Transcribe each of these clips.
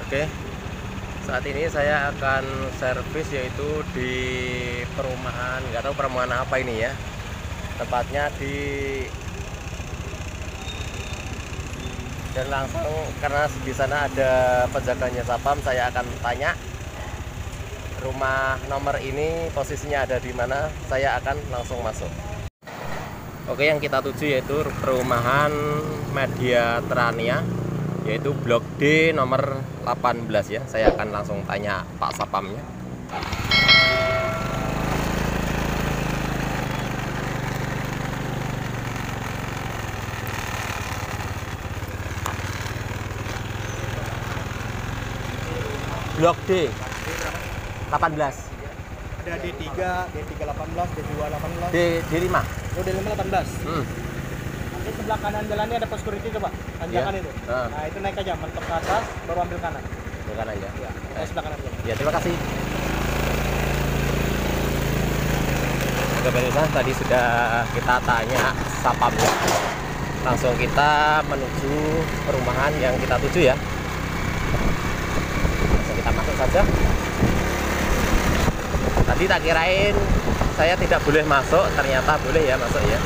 Oke, saat ini saya akan servis yaitu di perumahan, nggak tahu perumahan apa ini ya. Tepatnya di, dan langsung karena di sana ada penjaganya Sapam, saya akan tanya rumah nomor ini posisinya ada di mana. Saya akan langsung masuk. Oke, yang kita tuju yaitu perumahan Media Trania, yaitu Blok D nomor 18 ya. Saya akan langsung tanya Pak Sapamnya. Blok D 18. Ada D3, D3 18, D2 18, D5. oh D5 18. Nanti sebelah kanan jalannya ada pos security, coba tanjakan Ya. itu. Nah itu naik aja, mentok ke atas, baru ambil kanan. Ke kanan ya. Ya, sebelah kanan aja. Ya, terima kasih. Oke pemirsa, tadi sudah kita tanya Sapamnya. Langsung kita menuju perumahan yang kita tuju ya. Langsung kita masuk saja. Tadi tak kirain saya tidak boleh masuk, ternyata boleh ya masuk ya.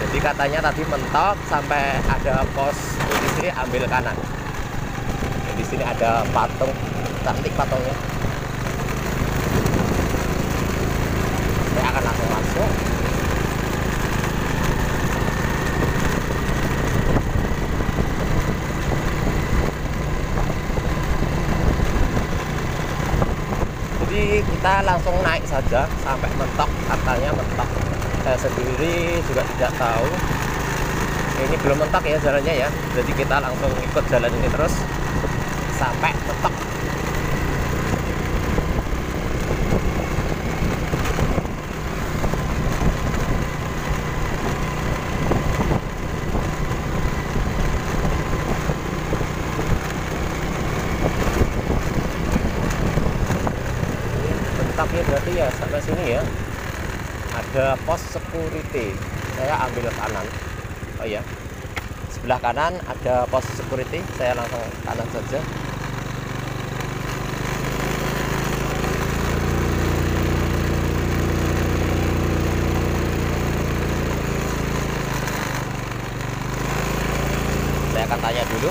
Jadi katanya tadi mentok sampai ada pos polisi, ambil kanan. Dan di sini ada patung, cantik patungnya. Saya akan langsung masuk. Jadi kita langsung naik saja sampai mentok, katanya mentok. Saya sendiri juga tidak tahu. Ini belum mentok ya jalannya ya. Jadi kita langsung ikut jalan ini terus sampai mentok. Mentoknya berarti ya sampai sini ya. Ada pos security. Saya ambil kanan. Oh ya, sebelah kanan ada pos security. Saya langsung kanan saja. Saya akan tanya dulu.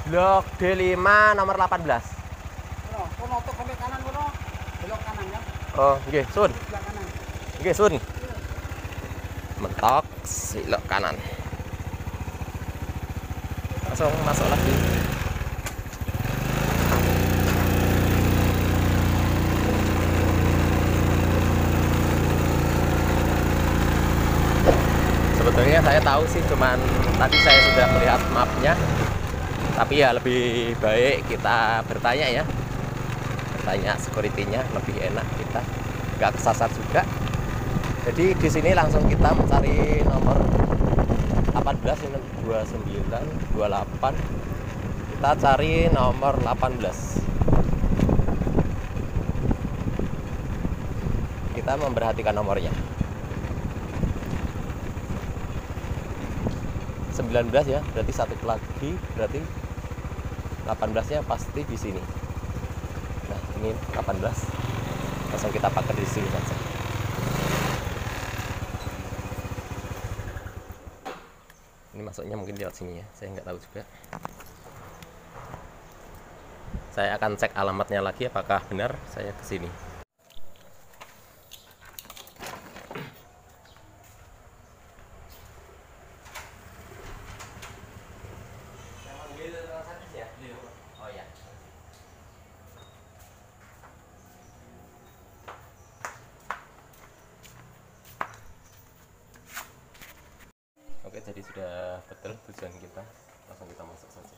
Blok D5 nomor 18. Kono otot sampai kanan kono, belok kanan ya. Oh, nggih, sun. Sebelah kanan. Nggih, sun. Mentok, silok kanan. Langsung masuk lagi. Sebetulnya saya tahu sih, cuman tadi saya sudah melihat mapnya. Tapi ya lebih baik kita bertanya ya. Bertanya security-nya lebih enak, kita nggak kesasar juga. Jadi di sini langsung kita mencari nomor 18 ini 29 28. Kita cari nomor 18. Kita memperhatikan nomornya. 19 ya, berarti satu lagi, berarti 18-nya pasti di sini. Nah, ini 18. Langsung kita pakai di sini saja. Ini masuknya mungkin lewat sini ya, saya nggak tahu juga. Saya akan cek alamatnya lagi apakah benar saya ke sini. Oh ya. Oke, jadi sudah betul tujuan kita. Langsung kita masuk saja.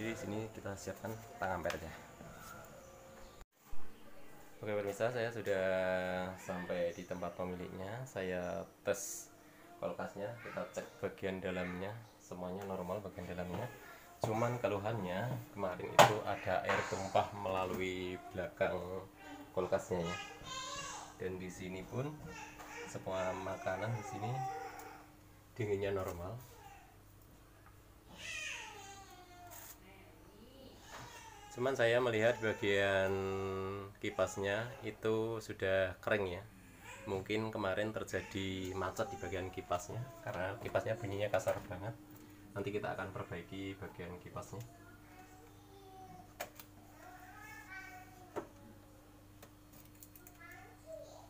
Jadi di sini kita siapkan tang ampernya. Oke pemirsa, saya sudah sampai di tempat pemiliknya. Saya tes kulkasnya, kita cek bagian dalamnya, semuanya normal bagian dalamnya. Cuman keluhannya kemarin itu ada air tumpah melalui belakang kulkasnya ya. Dan di sini pun semua makanan di sini dinginnya normal. Cuman saya melihat bagian kipasnya itu sudah kering ya. Mungkin kemarin terjadi macet di bagian kipasnya karena kipasnya bunyinya kasar banget. Nanti kita akan perbaiki bagian kipasnya.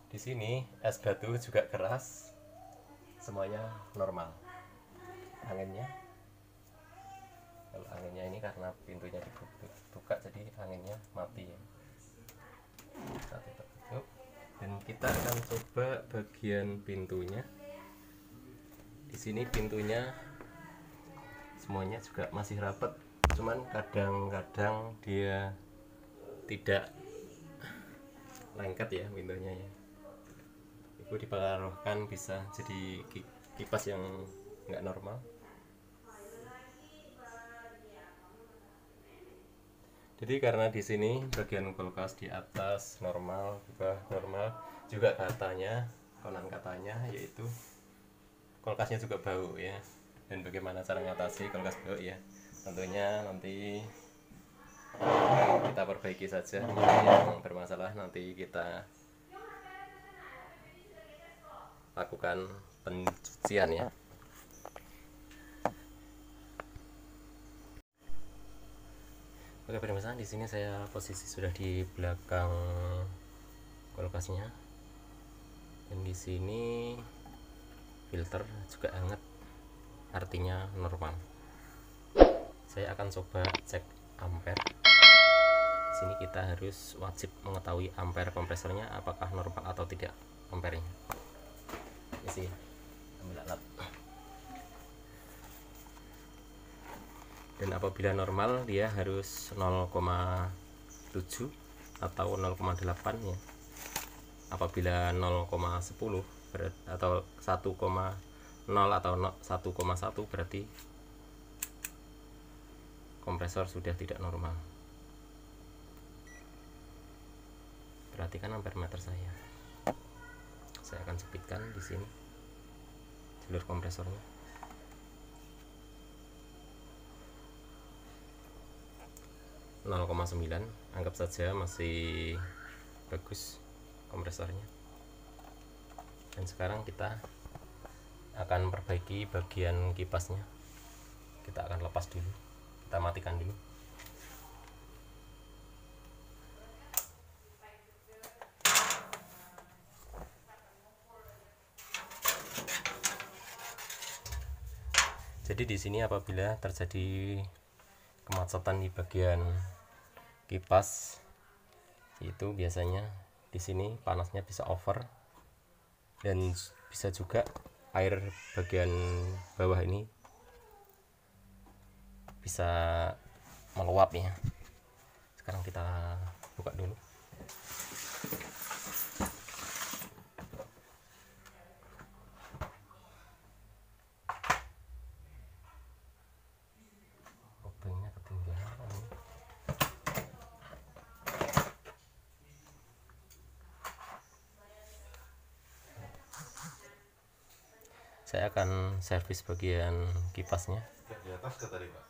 Di sini es batu juga keras. Semuanya normal. Anginnya, kalau anginnya ini karena pintunya dibuka jadi anginnya mati ya. Kita tutup dan kita akan coba bagian pintunya. Di sini pintunya semuanya juga masih rapat, cuman kadang-kadang dia tidak lengket ya pintunya ya. Itu dipengaruhkan bisa jadi kipas yang nggak normal. Jadi karena di sini bagian kulkas di atas normal, di bawah normal, juga katanya, konon katanya yaitu kulkasnya juga bau ya. Dan bagaimana cara mengatasi kulkas bau ya? Tentunya nanti kita perbaiki saja. Yang bermasalah nanti kita lakukan pencucian ya. Oke pemirsa, di sini saya posisi sudah di belakang kulkasnya, dan di sini filter juga hangat, artinya normal. Saya akan coba cek ampere. Di sini kita harus wajib mengetahui ampere kompresornya apakah normal atau tidak amperenya. Isi, ambil alat. Dan apabila normal dia harus 0,7 atau 0,8 ya. Apabila 0,10 atau 1,0 atau 1,1 berarti kompresor sudah tidak normal. Perhatikan ampere meter saya. Saya akan cepitkan di sini jalur kompresornya. 0,9, anggap saja masih bagus kompresornya. Dan sekarang kita akan perbaiki bagian kipasnya. Kita akan lepas dulu, kita matikan dulu. Jadi di sini apabila terjadi kemacetan di bagian kipas, itu biasanya di sini panasnya bisa over dan bisa juga air bagian bawah ini bisa meluap ya. Sekarang kita buka dulu. Saya akan servis bagian kipasnya. Di atas ke tadi Pak?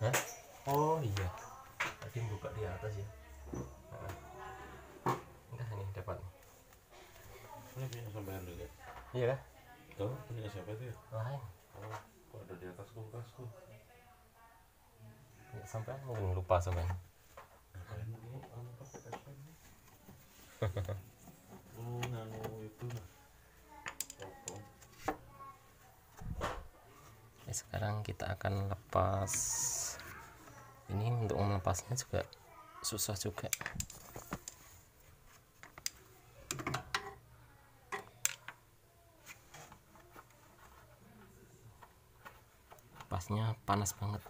Hah? Oh iya, tadi buka di atas ya. Enggak, ini dapat. Ini punya sampean dulu ya? Iya kah? Tuh, punya siapa itu ya? Lain. Oh, kok ada di atas kulkasku? Ya, sampean mungkin lupa sampean. Ngapain dulu anu pakai taspen ini? Nganu itu mah. Foto. Sekarang kita akan lepas ini. Untuk melepasnya juga susah juga. Lepasnya panas banget.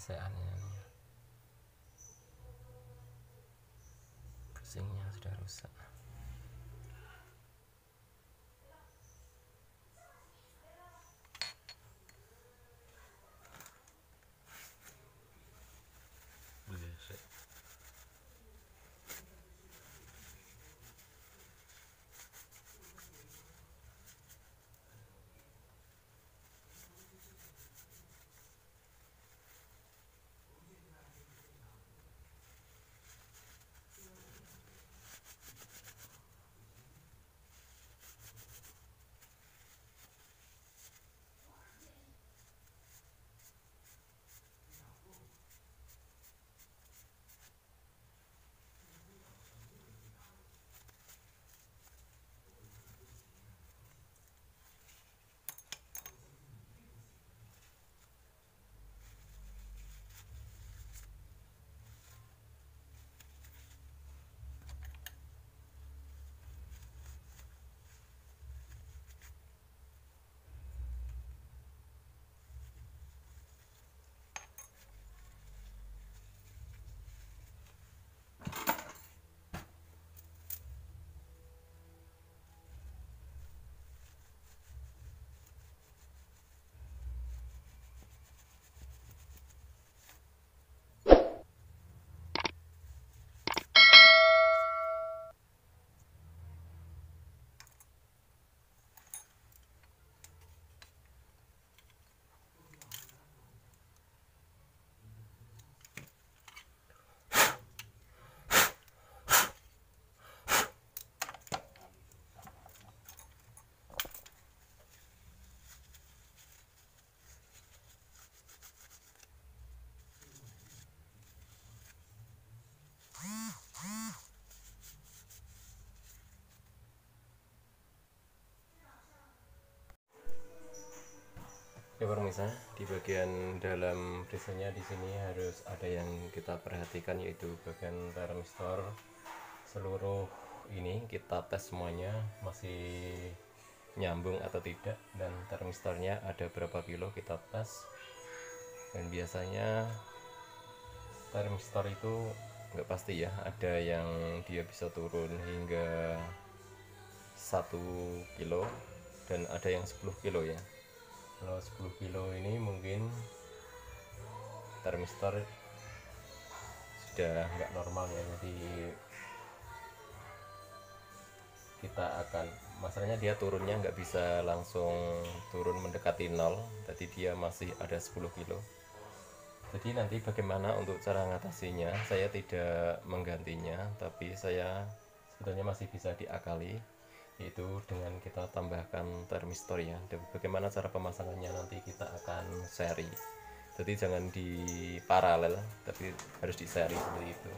AC-annya nih. Pusingnya sudah rusak. Biasa. Ya pemirsa, di bagian dalam brisanya di sini harus ada yang kita perhatikan, yaitu bagian termistor. Seluruh ini kita tes semuanya masih nyambung atau tidak, dan termistornya ada berapa kilo kita tes. Dan biasanya termistor itu nggak pasti ya, ada yang dia bisa turun hingga 1 kilo dan ada yang 10 kilo ya. Kalau 10 kilo ini mungkin termistor sudah nggak normal ya, jadi kita akan, masalahnya dia turunnya nggak bisa langsung turun mendekati 0, jadi dia masih ada 10 kilo. Jadi nanti bagaimana untuk cara mengatasinya, saya tidak menggantinya, tapi saya sebetulnya masih bisa diakali, yaitu dengan kita tambahkan termistor ya. Dan bagaimana cara pemasangannya nanti kita akan seri, jadi jangan di paralel tapi harus di seri seperti itu,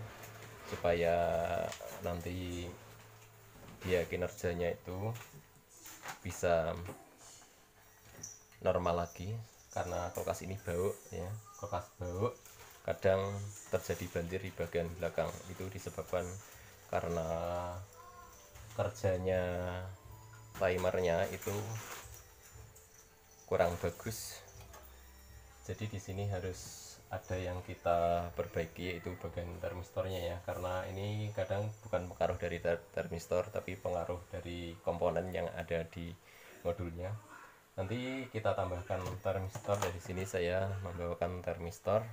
supaya nanti dia kinerjanya itu bisa normal lagi. Karena kulkas ini bau ya, kulkas bau kadang terjadi banjir di bagian belakang, itu disebabkan karena kerjanya timernya itu kurang bagus. Jadi di sini harus ada yang kita perbaiki, yaitu bagian termistornya ya, karena ini kadang bukan pengaruh dari termistor tapi pengaruh dari komponen yang ada di modulnya. Nanti kita tambahkan termistor. Dari sini saya membawakan termistor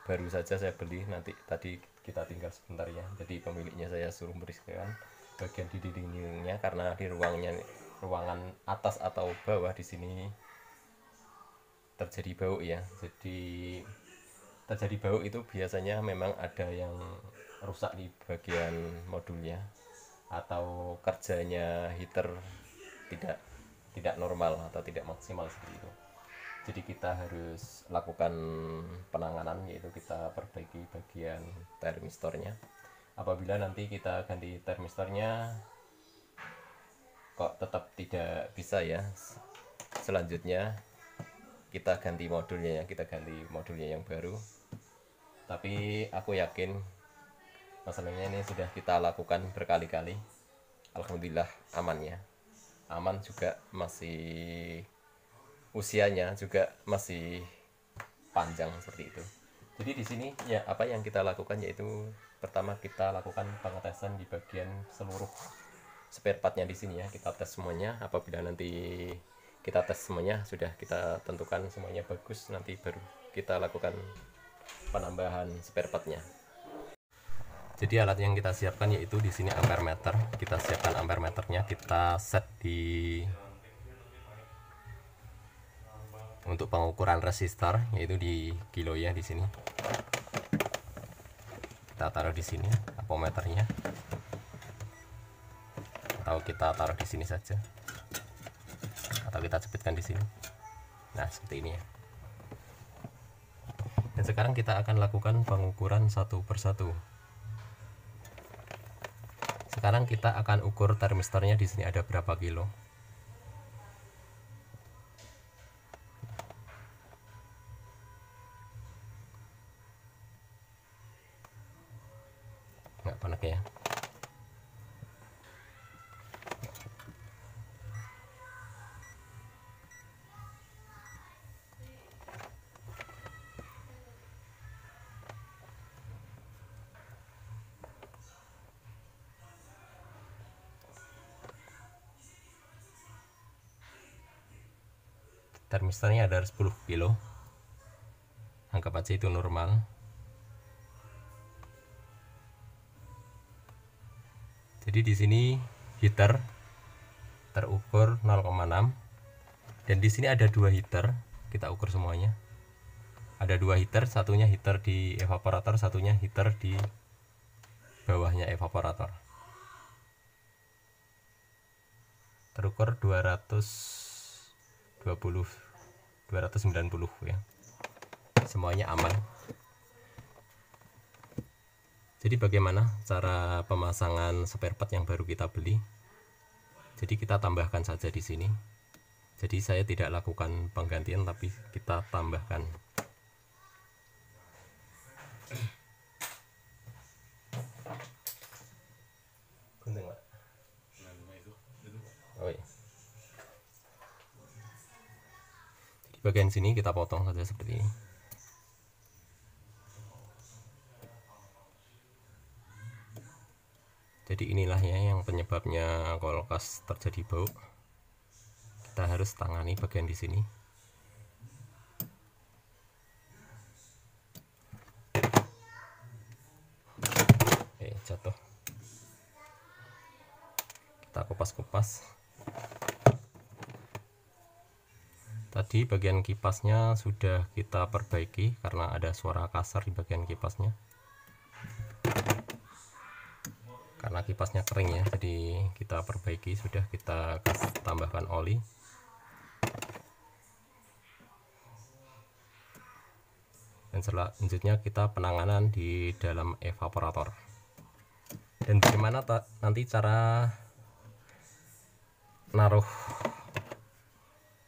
baru saja saya beli, nanti tadi kita tinggal sebentar ya, jadi pemiliknya saya suruh membersihkan bagian di dindingnya, karena di ruangan atas atau bawah di sini terjadi bau ya. Jadi terjadi bau itu biasanya memang ada yang rusak di bagian modulnya, atau kerjanya heater tidak normal atau tidak maksimal seperti itu. Jadi kita harus lakukan penanganan, yaitu kita perbaiki bagian termistornya. Apabila nanti kita ganti termistornya kok tetap tidak bisa ya, selanjutnya kita ganti modulnya ya, kita ganti modulnya yang baru. Tapi aku yakin masalahnya ini sudah kita lakukan berkali-kali, alhamdulillah aman ya, aman juga, masih usianya juga masih panjang seperti itu. Jadi di sini ya apa yang kita lakukan yaitu pertama kita lakukan pengetesan di bagian seluruh spare partnya di sini ya. Kita tes semuanya, apabila nanti kita tes semuanya sudah kita tentukan semuanya bagus, nanti baru kita lakukan penambahan spare partnya. Jadi alat yang kita siapkan yaitu di sini ampere meter. Kita siapkan ampere meternya, kita set di untuk pengukuran resistor yaitu di kilo ya di sini. Kita taruh di sini ampermeternya, atau kita taruh di sini saja, atau kita cepetkan di sini. Nah seperti ini ya. Dan sekarang kita akan lakukan pengukuran satu persatu. Sekarang kita akan ukur termistornya di sini ada berapa kilo. Nggak panas ya. Termistornya ada 10 kilo, anggap aja itu normal. Jadi di sini heater terukur 0,6 dan di sini ada 2 heater, kita ukur semuanya. Ada 2 heater, satunya heater di evaporator, satunya heater di bawahnya evaporator. Terukur 290 ya. Semuanya aman. Jadi bagaimana cara pemasangan spare part yang baru kita beli? Jadi kita tambahkan saja di sini. Jadi saya tidak lakukan penggantian tapi kita tambahkan. Gunting, Pak. Oh iya. Di bagian sini kita potong saja seperti ini. Jadi inilah ya yang penyebabnya kulkas terjadi bau. Kita harus tangani bagian di sini. Jatuh. Kita kupas-kupas. Tadi bagian kipasnya sudah kita perbaiki karena ada suara kasar di bagian kipasnya. Karena kipasnya kering ya, jadi kita perbaiki, sudah kita tambahkan oli. Dan selanjutnya kita penanganan di dalam evaporator. Dan bagaimana nanti cara naruh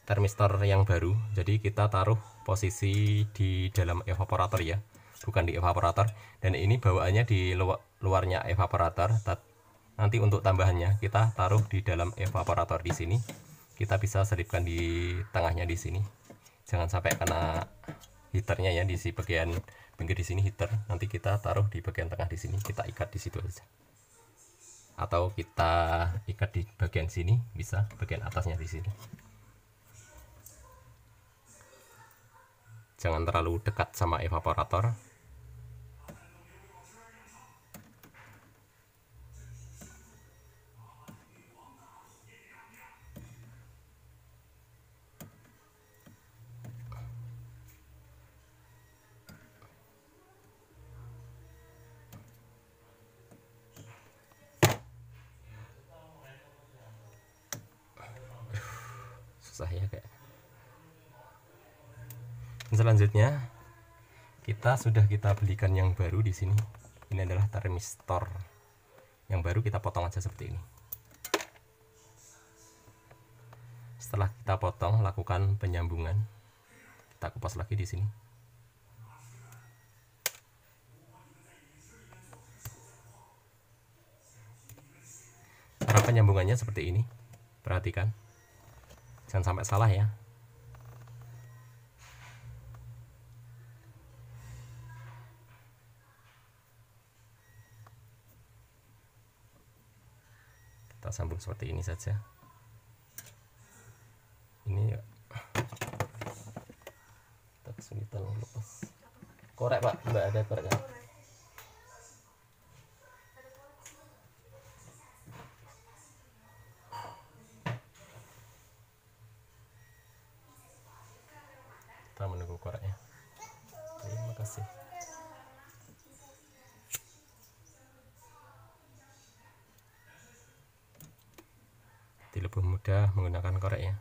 termistor yang baru? Jadi kita taruh posisi di dalam evaporator ya, bukan di evaporator. Dan ini bawaannya di luarnya evaporator. Nanti untuk tambahannya kita taruh di dalam evaporator di sini. Kita bisa selipkan di tengahnya di sini. Jangan sampai kena heaternya ya, di bagian pinggir di sini heater. Nanti kita taruh di bagian tengah di sini. Kita ikat di situ saja. Atau kita ikat di bagian sini, bisa bagian atasnya di sini. Jangan terlalu dekat sama evaporator. Susah ya kayak. Selanjutnya kita belikan yang baru di sini. Ini adalah termistor yang baru, kita potong aja seperti ini. Setelah kita potong, lakukan penyambungan. Kita kupas lagi di sini. Cara penyambungannya seperti ini. Perhatikan. Jangan sampai salah ya. Kita sambung seperti ini saja. Ini kita kesulitan lepas korek Pak, Mbak, ada korek kan? Kita menunggu koreknya. Terima kasih. Jadi lebih mudah menggunakan korek ya.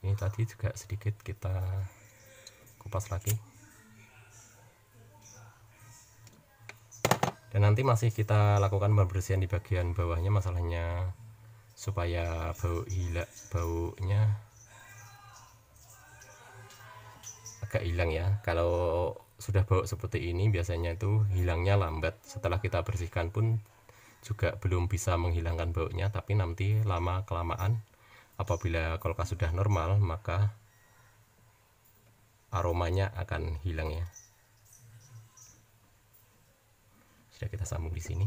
Ini tadi juga sedikit kita kupas lagi. Dan nanti masih kita lakukan pembersihan di bagian bawahnya, masalahnya supaya baunya agak hilang ya. Kalau sudah bau seperti ini biasanya itu hilangnya lambat. Setelah kita bersihkan pun juga belum bisa menghilangkan baunya, tapi nanti lama kelamaan apabila kulkas sudah normal maka aromanya akan hilang ya. Sudah kita sambung di sini.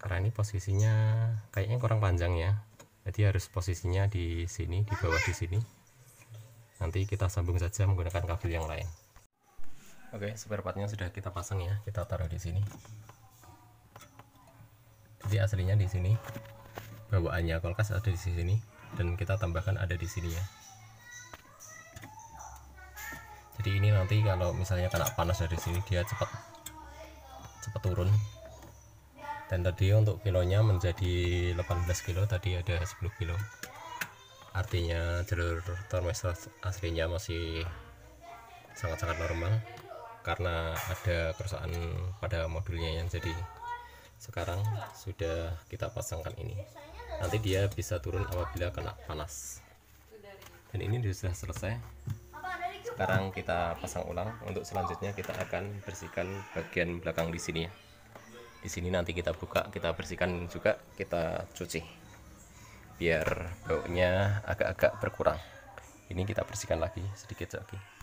Karena ini posisinya kayaknya kurang panjang ya. Jadi harus posisinya di sini, di bawah di sini. Nanti kita sambung saja menggunakan kabel yang lain. Oke, spare partnya sudah kita pasang ya. Kita taruh di sini. Jadi aslinya di sini. Bawaannya kulkas ada di sini dan kita tambahkan ada di sini ya. Jadi ini nanti kalau misalnya kena panas dari sini dia cepat turun. Dan tadi untuk kilonya menjadi 18 kilo, tadi ada 10 kilo. Artinya jalur thermostat aslinya masih sangat-sangat normal karena ada kerusakan pada modulnya yang jadi sekarang sudah kita pasangkan ini. Nanti dia bisa turun apabila kena panas. Dan ini sudah selesai. Sekarang kita pasang ulang. Untuk selanjutnya kita akan bersihkan bagian belakang di sini ya. Di sini nanti kita buka, kita bersihkan juga, kita cuci biar baunya agak-agak berkurang. Ini kita bersihkan lagi sedikit lagi.